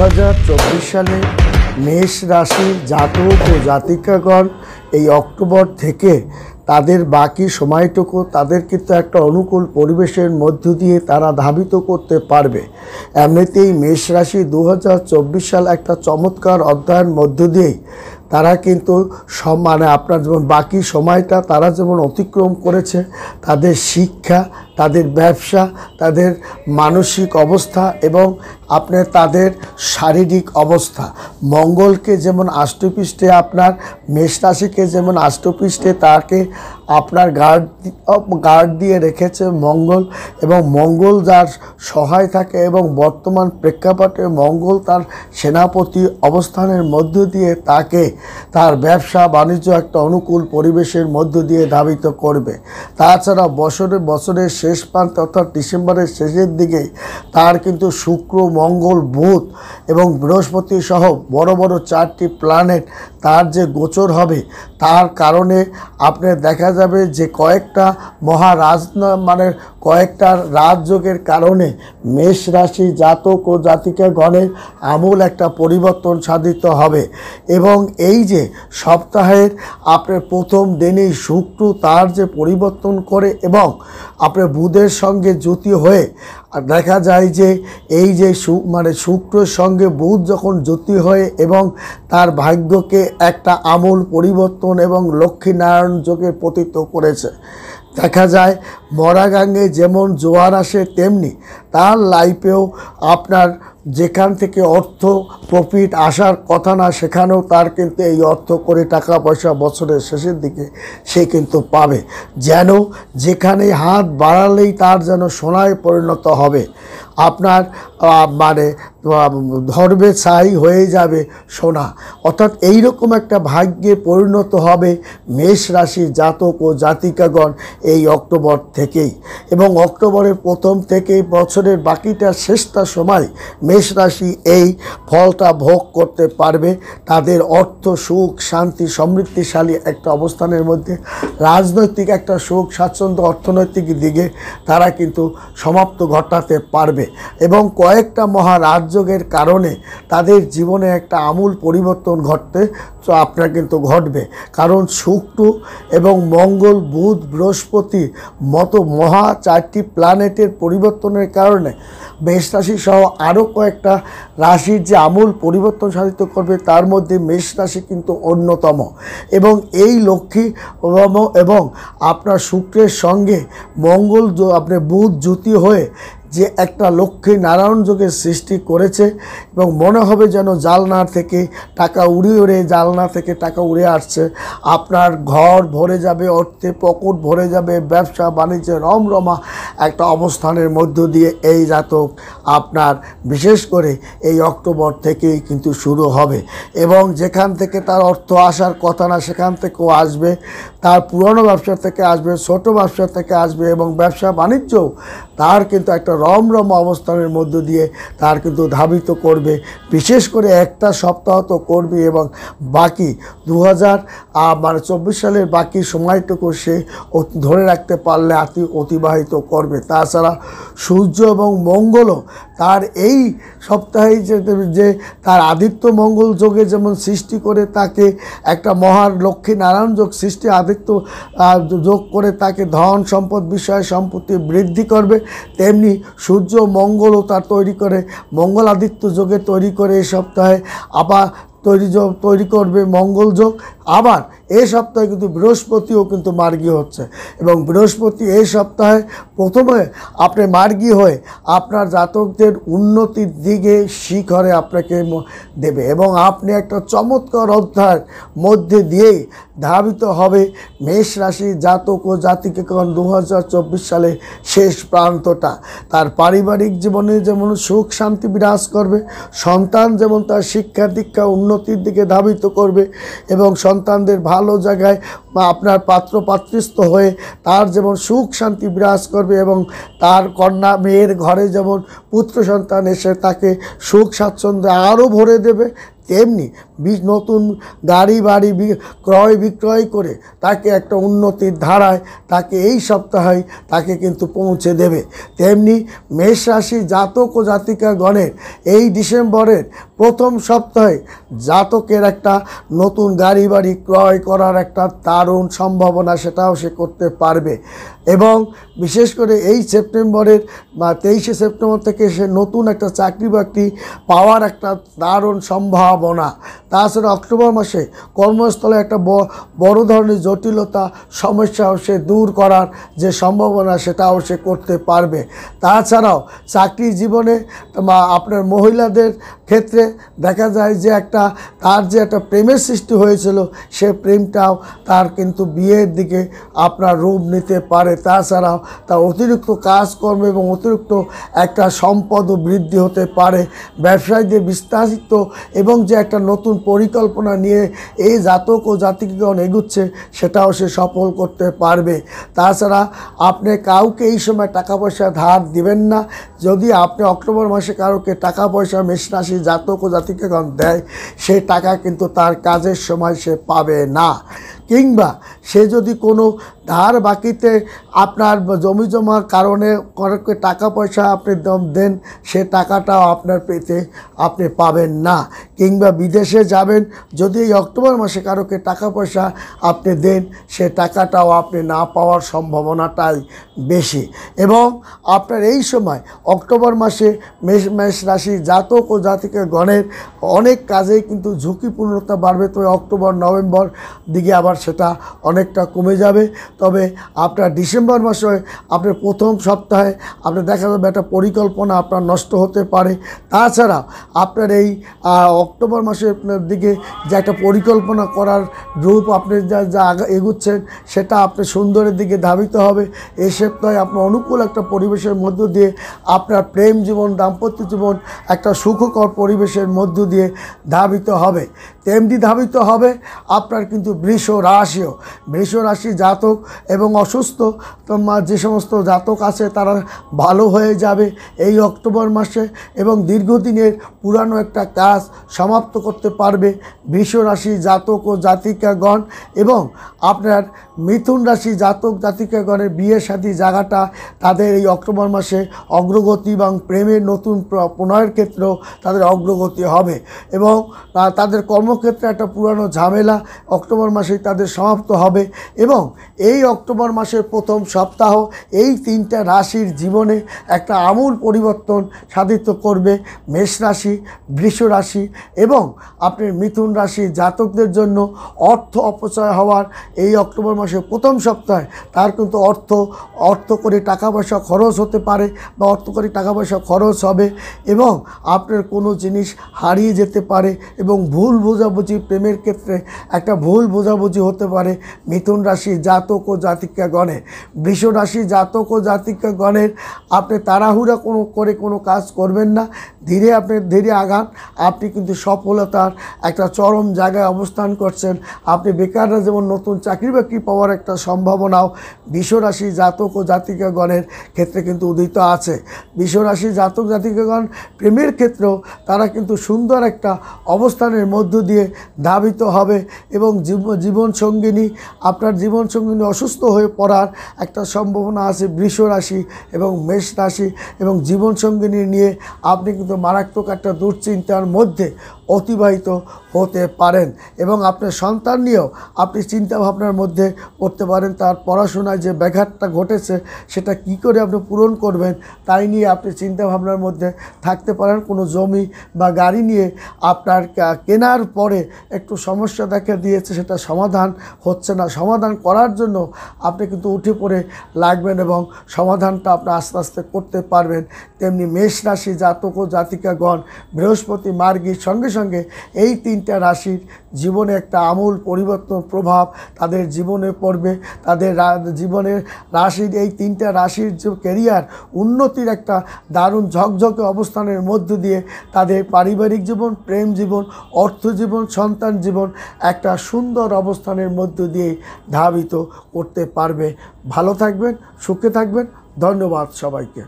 2024 সালে মেষ রাশির জাতক ও জাতিকাগণ এই অক্টোবর থেকে তাদের বাকি সময়টুকু তাদের কিন্তু একটা অনুকূল পরিবেশের মধ্য দিয়ে তারা ধাবিত করতে পারবে। এমনিতেই মেষ রাশি 2024 সাল একটা চমৎকার অধ্যায়ের মধ্য দিয়েই তারা কিন্তু আপনার যেমন বাকি সময়টা তারা যেমন অতিক্রম করেছে, তাদের শিক্ষা, তাদের ব্যবসা, তাদের মানসিক অবস্থা এবং তাদের শারীরিক অবস্থা, মঙ্গলকে যেমন আষ্টপৃষ্ঠে আপনার মেষ রাশিকে যেমন আষ্টপৃষ্ঠে তাকে আপনার গার্ড দিয়ে রেখেছে মঙ্গল, এবং মঙ্গল যার সহায় থাকে এবং বর্তমান প্রেক্ষাপটে মঙ্গল তার সেনাপতি অবস্থানের মধ্য দিয়ে তাকে তার ব্যবসা বাণিজ্য একটা অনুকূল পরিবেশের মধ্য দিয়ে ধাবিত করবে। তাছাড়া বছরের শেষ প্রান্তে অর্থাৎ ডিসেম্বরের শেষের দিকে তার কিন্তু শুক্র, মঙ্গল, বুধ এবং বৃহস্পতি সহ বড় বড় 4টি প্ল্যানেট তার যে গোচর হবে তার কারণে আপনার দেখা যাবে যে কয়েকটা কয়েকটা রাজযোগের কারণে মেষ রাশি জাতক ও জাতিকাগণের আমূল একটা পরিবর্তন সাধিত হবে। এবং এই যে সপ্তাহের আপনার প্রথম দিনেই শুক্র তার যে পরিবর্তন করে এবং আপনার বুধের সঙ্গে যুতি হয়ে দেখা যায় যে এই যে শুক্রের সঙ্গে বুধ যখন যুতি হয়ে এবং তার ভাগ্যকে একটা আমূল পরিবর্তন এবং লক্ষ্মীনারায়ণ যোগে পতিত করেছে। দেখা যায় মরাগাঙ্গে যেমন জোয়ার আসে তেমনি তার লাইফেও আপনার যেখান থেকে অর্থ প্রফিট আসার কথা না সেখানেও তার কিন্তু এই অর্থ করে টাকা পয়সা বছরের শেষের দিকে সে কিন্তু পাবে। যেন যেখানে হাত বাড়ালেই তার যেন সোনায় পরিণত হবে, আপনার ধর্মে ছাই হয়ে যাবে সোনা, অর্থাৎ এইরকম একটা ভাগ্যে পরিণত হবে মেষ রাশির জাতক ও জাতিকাগণ এই অক্টোবর থেকেই। এবং অক্টোবরের প্রথম থেকে বছরের বাকিটা শেষটা সময় মেষ রাশি এই ফলটা ভোগ করতে পারবে। তাদের অর্থ, সুখ, শান্তি, সমৃদ্ধিশালী একটা অবস্থানের মধ্যে রাজনৈতিক একটা সুখ, স্বাচ্ছন্দ্য, অর্থনৈতিক দিকে তারা কিন্তু সমাপ্ত ঘটাতে পারবে। এবং কয়েকটা মহারাজযোগের কারণে তাদের জীবনে একটা আমূল পরিবর্তন আপনার কিন্তু ঘটবে। কারণ শুক্র এবং মঙ্গল, বুধ, বৃহস্পতি মতো 4টি প্ল্যানেটের পরিবর্তনের কারণে মেষ রাশি সহ আরও কয়েকটা রাশির যে আমূল পরিবর্তন সাধিত করবে তার মধ্যে মেষ রাশি কিন্তু অন্যতম। এবং এই লক্ষ্মী এবং আপনার শুক্রের সঙ্গে মঙ্গল বুধ যুতি হয়ে যে একটা লক্ষ্মী নারায়ণ যোগের সৃষ্টি করেছে এবং মনে হবে যেন জালনা থেকে টাকা উড়ে আসছে। আপনার ঘর ভরে যাবে অর্থে, পকেট ভরে যাবে, ব্যবসা বাণিজ্যে রমরমা একটা অবস্থানের মধ্য দিয়ে এই জাতক আপনার বিশেষ করে এই অক্টোবর থেকেই কিন্তু শুরু হবে। এবং যেখান থেকে তার অর্থ আসার কথা না সেখান থেকেও আসবে, তার পুরনো ব্যবসা থেকে আসবে, ছোট ব্যবসা থেকে আসবে এবং ব্যবসা বাণিজ্য তার কিন্তু একটা রমরম অবস্থানের মধ্য দিয়ে তার কিন্তু ধাবিত করবে। বিশেষ করে একটা সপ্তাহ তো করবে এবং বাকি 2024 সালের বাকি সময়টুকু সে ধরে রাখতে পারলে অতিবাহিত করবে। তাছাড়া সূর্য এবং মঙ্গলও তার এই সপ্তাহে যে তার আদিত্য মঙ্গল যোগে যেমন সৃষ্টি করে তাকে একটা লক্ষ্মী নারায়ণ যোগ সৃষ্টি আদিত্য যোগ করে তাকে ধন সম্পদ বিষয় সম্পত্তি বৃদ্ধি করবে, তেমনি সূর্য মঙ্গলও তার মঙ্গল আদিত্য যোগে তৈরি করে এই সপ্তাহে আবার তৈরি করবে মঙ্গল যোগ। আবার এই সপ্তাহে কিন্তু বৃহস্পতিও কিন্তু মার্গী হচ্ছে এবং বৃহস্পতি এই সপ্তাহে প্রথমে আপনি মার্গী হয়ে আপনার জাতকদের উন্নতির দিকে শিখরে আপনাকে দেবে এবং আপনি একটা চমৎকার অধ্যায়ের মধ্যে দিয়েই ধাবিত হবে মেষ রাশির জাতক ও জাতিকাগণ 2024 সালে শেষ প্রান্তটা। তার পারিবারিক জীবনে যেমন সুখ শান্তি বিরাজ করবে, সন্তান যেমন তার শিক্ষা দীক্ষা উন্নতির দিকে ধাবিত করবে এবং সন্তানদের ভালো জায়গায় আপনার পাত্রপাত্রস্থ হয়ে তার যেমন সুখ শান্তি বিরাজ করবে এবং তার কন্যা মেয়ের ঘরে যেমন পুত্র সন্তান এসে তাকে সুখ স্বাচ্ছন্দ্যে আরও ভরে দেবে, তেমনি নতুন গাড়ি বাড়ি ক্রয় বিক্রয় করে তাকে একটা উন্নতির ধারায় তাকে এই সপ্তাহে তাকে কিন্তু পৌঁছে দেবে। তেমনি মেষ রাশি জাতক ও জাতিকাগণের এই ডিসেম্বরের প্রথম সপ্তাহে জাতকের একটা নতুন গাড়ি বাড়ি ক্রয় করার একটা দারুণ সম্ভাবনা, সেটাও সে করতে পারবে। এবং বিশেষ করে এই সেপ্টেম্বরের 23শে সেপ্টেম্বর থেকে সে নতুন একটা চাকরি বাকরি পাওয়ার একটা দারুণ সম্ভাবনা। তাছাড়া অক্টোবর মাসে কর্মস্থলে একটা বড় ধরনের জটিলতা সমস্যাও সে দূর করার যে সম্ভাবনা সেটাও সে করতে পারবে। তাছাড়াও চাকরি জীবনে আপনার মহিলাদের ক্ষেত্রে দেখা যায় যে তার যে একটা প্রেমের সৃষ্টি হয়েছিল সে প্রেমটাও তার কিন্তু বিয়ের দিকে আপনার রূপ নিতে পারে। তাছাড়াও তার অতিরিক্ত কাজকর্ম এবং অতিরিক্ত একটা সম্পদও বৃদ্ধি হতে পারে। ব্যবসায়ীদের বিস্তারিত এবং যে একটা নতুন পরিকল্পনা নিয়ে এই জাতক ও জাতিকাগণ এগুচ্ছে সেটাও সে সফল করতে পারবে। তাছাড়া আপনি কাউকে এই সময় টাকা পয়সা ধার দিবেন না। যদি আপনি অক্টোবর মাসে কাউকে টাকা পয়সা মেষ রাশি জাতক ও জাতিকাগণ দেয়, সেই টাকা কিন্তু তার কাজের সময় সে পাবে না। কিংবা সে যদি কোনো ধার বাকিতে আপনার জমি জমার কারণে কারোকে টাকা পয়সা আপনি দেন, সে টাকাটাও আপনার পেতে আপনি পাবেন না। কিংবা বিদেশে যাবেন, যদি এই অক্টোবর মাসে কারোকে টাকা পয়সা আপনি দেন, সে টাকাটাও আপনি না পাওয়ার সম্ভাবনাটাই বেশি। এবং আপনার এই সময় অক্টোবর মাসে মেষ রাশি জাতক ও জাতিকাগণের অনেক কাজেই কিন্তু ঝুঁকিপূর্ণতা বাড়বে। তবে অক্টোবর নভেম্বর দিকে আবার সেটা অনেকটা কমে যাবে। তবে আপনার ডিসেম্বর মাসে আপনার প্রথম সপ্তাহে আপনার দেখা যাবে একটা পরিকল্পনা আপনার নষ্ট হতে পারে। তাছাড়া আপনার এই অক্টোবর মাসের দিকে যে একটা পরিকল্পনা করার রূপ আপনি যা এগুচ্ছেন সেটা আপনি সুন্দরের দিকে ধাবিত হবে। এই সপ্তাহে আপনার অনুকূল একটা পরিবেশের মধ্য দিয়ে আপনার প্রেম জীবন, দাম্পত্য জীবন একটা সুখকর পরিবেশের মধ্য দিয়ে ধাবিত হবে। তেমনি ধাবিত হবে আপনার কিন্তু বৃষ রাশি জাতক এবং অসুস্থ যে সমস্ত জাতক আছে তারা ভালো হয়ে যাবে এই অক্টোবর মাসে এবং দীর্ঘদিনের পুরানো একটা কাজ সমাপ্ত করতে পারবে বৃষ রাশি জাতক ও জাতিকাগণ। এবং আপনার মিথুন রাশি জাতক জাতিকাগণের বিয়ে শাদী জায়গাটা তাদের এই অক্টোবর মাসে অগ্রগতি এবং প্রেমের নতুন প্রণয়ের ক্ষেত্রেও তাদের অগ্রগতি হবে। এবং তাদের কর্মক্ষেত্রে একটা পুরানো ঝামেলা অক্টোবর মাসেই তাদের সমাপ্ত হবে। এবং এই অক্টোবর মাসের প্রথম সপ্তাহ এই তিনটা রাশির জীবনে একটা আমূল পরিবর্তন সাধিত করবে মেষ রাশি, বৃষ রাশি এবং আপনার মিথুন রাশি জাতকদের জন্য অর্থ অপচয় হওয়ার এই অক্টোবর মাসের প্রথম সপ্তাহে তার কিন্তু অর্থ করে টাকা পয়সা খরচ হতে পারে বা অর্থ করে টাকা পয়সা খরচ হবে এবং আপনার কোনো জিনিস হারিয়ে যেতে পারে এবং ভুল বোঝাবুঝি প্রেমের ক্ষেত্রে একটা ভুল বোঝাবুঝি হতে পারে মিথুন রাশি জাতক ও জাতিকাগণের। বৃষ রাশি জাতক ও জাতিকাগণের আপনি তাড়াহুড়া কোনো কাজ করবেন না, ধীরে আগান। আপনি কিন্তু সফলতার একটা চরম জায়গায় অবস্থান করছেন। আপনি বেকাররা যেমন নতুন চাকরি বাকরি পাওয়ার একটা সম্ভাবনাও বৃষ রাশি জাতক ও জাতিকাগণের ক্ষেত্রে কিন্তু উদিত আছে। বৃষ রাশি জাতক জাতিকাগণ প্রেমের ক্ষেত্রেও তারা কিন্তু সুন্দর একটা অবস্থানের মধ্য দিয়ে ধাবিত হবে এবং জীবনসঙ্গিনী আপনার জীবনসঙ্গিনী অসুস্থ হয়ে পড়ার একটা সম্ভাবনা আছে বৃষ রাশি এবং মেষ রাশি এবং জীবনসঙ্গিনী নিয়ে আপনি কিন্তু মারাত্মক একটা দুশ্চিন্তার মধ্যে অতিবাহিত হতে পারেন এবং আপনার সন্তান নিয়েও আপনি চিন্তাভাবনার মধ্যে পড়তে পারেন। তার পড়াশোনায় যে ব্যাঘাতটা ঘটেছে সেটা কি করে আপনি পূরণ করবেন তাই নিয়ে আপনি চিন্তাভাবনার মধ্যে থাকতে পারেন। কোনো জমি বা গাড়ি নিয়ে আপনার কেনার পরে একটু সমস্যা দেখা দিয়েছে, সেটা সমাধান হচ্ছে না। সমাধান করার জন্য আপনি কিন্তু উঠে পড়ে লাগবেন এবং সমাধানটা আপনি আস্তে আস্তে করতে পারবেন। তেমনি মেষ রাশি জাতক ও জাতিকাগণ বৃহস্পতি মার্গীর সঙ্গে সঙ্গে এই তিনটা রাশির জীবনে একটা আমূল পরিবর্তন প্রভাব তাদের জীবনে পড়বে। তাদের জীবনের রাশির এই তিনটা রাশির যে ক্যারিয়ার উন্নতির একটা দারুণ ঝকঝকে অবস্থানের মধ্য দিয়ে তাদের পারিবারিক জীবন, প্রেম জীবন, অর্থ জীবন, সন্তান জীবন একটা সুন্দর অবস্থানের মধ্য দিয়ে ধাবিত করতে পারবে। ভালো থাকবেন, সুখে থাকবেন। ধন্যবাদ সবাইকে।